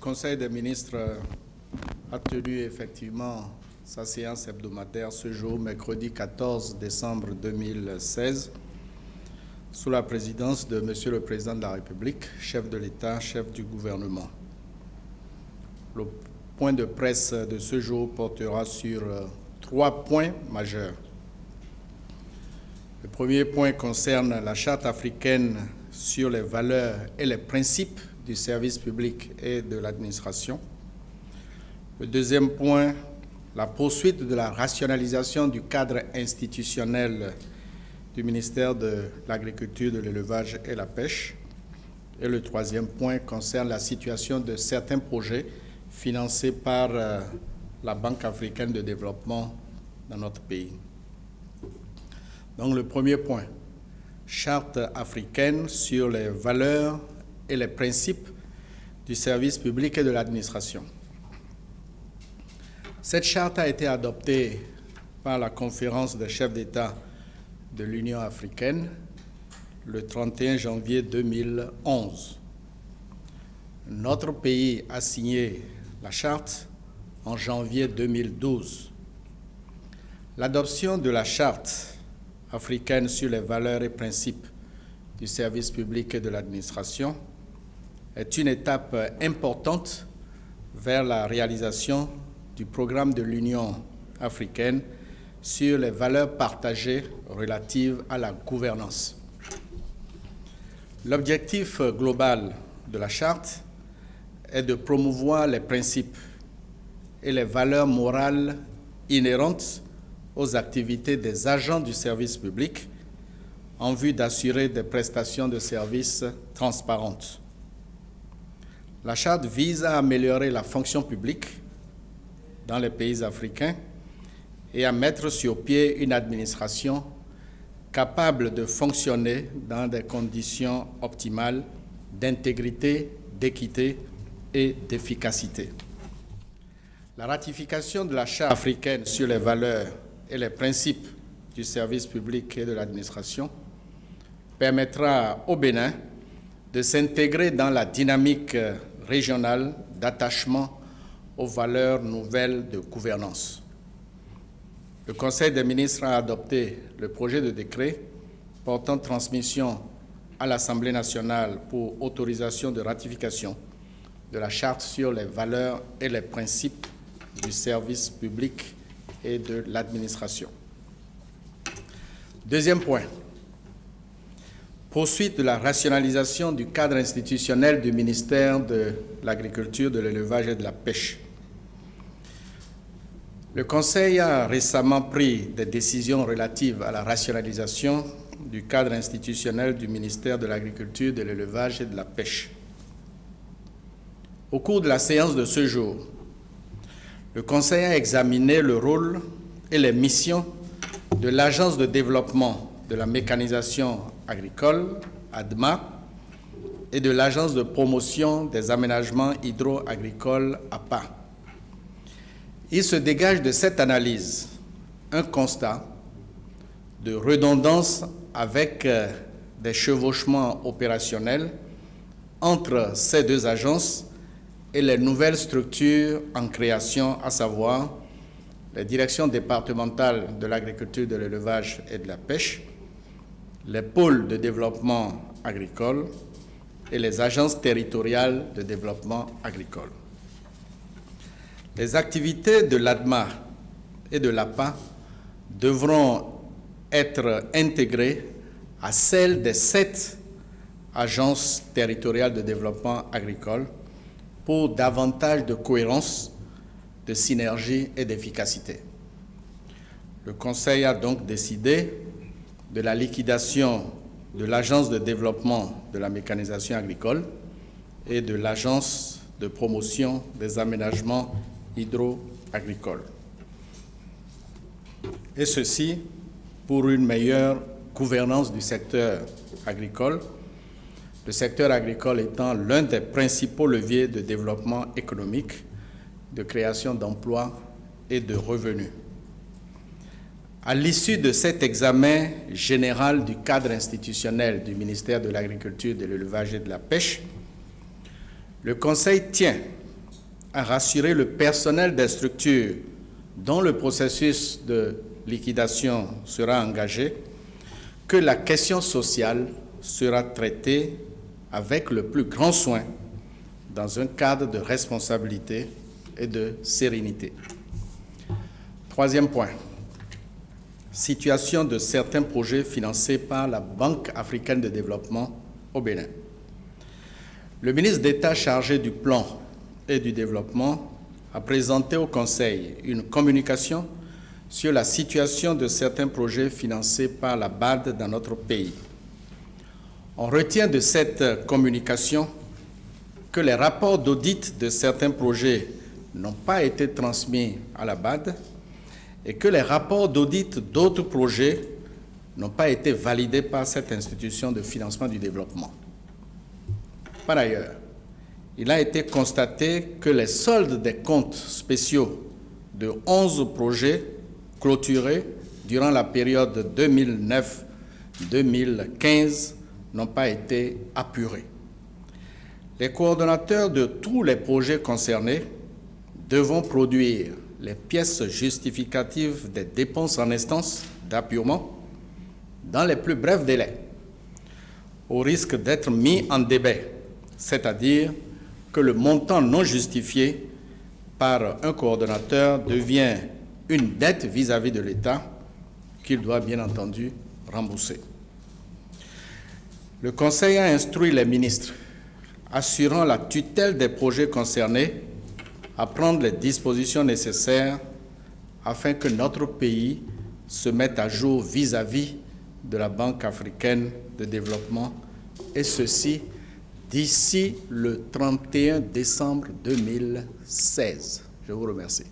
Conseil des ministres a tenu effectivement sa séance hebdomadaire ce jour, mercredi 14 décembre 2016, sous la présidence de Monsieur le Président de la République, chef de l'État, chef du gouvernement. Le point de presse de ce jour portera sur trois points majeurs. Le premier point concerne la Charte africaine sur les valeurs et les principes du service public et de l'administration. Le deuxième point, la poursuite de la rationalisation du cadre institutionnel du ministère de l'Agriculture, de l'Élevage et la Pêche. Et le troisième point concerne la situation de certains projets financés par la Banque africaine de développement dans notre pays. Donc le premier point, Charte africaine sur les valeurs et les principes du service public et de l'administration. Cette charte a été adoptée par la conférence des chefs d'État de l'Union africaine le 31 janvier 2011. Notre pays a signé la charte en janvier 2012. L'adoption de la charte africaine sur les valeurs et principes du service public et de l'administration est une étape importante vers la réalisation du programme de l'Union africaine sur les valeurs partagées relatives à la gouvernance. L'objectif global de la charte est de promouvoir les principes et les valeurs morales inhérentes aux activités des agents du service public en vue d'assurer des prestations de services transparentes. La charte vise à améliorer la fonction publique dans les pays africains et à mettre sur pied une administration capable de fonctionner dans des conditions optimales d'intégrité, d'équité et d'efficacité. La ratification de la Charte africaine sur les valeurs et les principes du service public et de l'administration permettra au Bénin de s'intégrer dans la dynamique régionale d'attachement aux valeurs nouvelles de gouvernance. Le Conseil des ministres a adopté le projet de décret portant transmission à l'Assemblée nationale pour autorisation de ratification de la Charte sur les valeurs et les principes du service public et de l'administration. Deuxième point, poursuite de la rationalisation du cadre institutionnel du ministère de l'Agriculture, de l'Élevage et de la Pêche. Le Conseil a récemment pris des décisions relatives à la rationalisation du cadre institutionnel du ministère de l'Agriculture, de l'Élevage et de la Pêche. Au cours de la séance de ce jour, le Conseil a examiné le rôle et les missions de l'Agence de développement de la mécanisation agricole, ADMA, et de l'Agence de promotion des aménagements hydro-agricoles, APA. Il se dégage de cette analyse un constat de redondance avec des chevauchements opérationnels entre ces deux agences et les nouvelles structures en création, à savoir les directions départementales de l'agriculture, de l'élevage et de la pêche, les pôles de développement agricole et les agences territoriales de développement agricole. Les activités de l'ADMA et de l'APA devront être intégrées à celles des 7 agences territoriales de développement agricole pour davantage de cohérence, de synergie et d'efficacité. Le Conseil a donc décidé de la liquidation de l'Agence de développement de la mécanisation agricole et de l'Agence de promotion des aménagements hydro-agricoles. Et ceci pour une meilleure gouvernance du secteur agricole, le secteur agricole étant l'un des principaux leviers de développement économique, de création d'emplois et de revenus. À l'issue de cet examen général du cadre institutionnel du ministère de l'Agriculture, de l'Élevage et de la Pêche, le Conseil tient à rassurer le personnel des structures dont le processus de liquidation sera engagé que la question sociale sera traitée avec le plus grand soin dans un cadre de responsabilité et de sérénité. Troisième point, situation de certains projets financés par la Banque africaine de développement au Bénin. Le ministre d'État chargé du plan et du développement a présenté au Conseil une communication sur la situation de certains projets financés par la BAD dans notre pays. On retient de cette communication que les rapports d'audit de certains projets n'ont pas été transmis à la BAD et que les rapports d'audit d'autres projets n'ont pas été validés par cette institution de financement du développement. Par ailleurs, il a été constaté que les soldes des comptes spéciaux de 11 projets clôturés durant la période 2009-2015 n'ont pas été apurés. Les coordonnateurs de tous les projets concernés devront produire les pièces justificatives des dépenses en instance d'appurement dans les plus brefs délais, au risque d'être mis en débet, c'est-à-dire que le montant non justifié par un coordonnateur devient une dette vis-à-vis de l'État qu'il doit bien entendu rembourser. Le Conseil a instruit les ministres assurant la tutelle des projets concernés à prendre les dispositions nécessaires afin que notre pays se mette à jour vis-à-vis de la Banque africaine de développement, et ceci d'ici le 31 décembre 2016. Je vous remercie.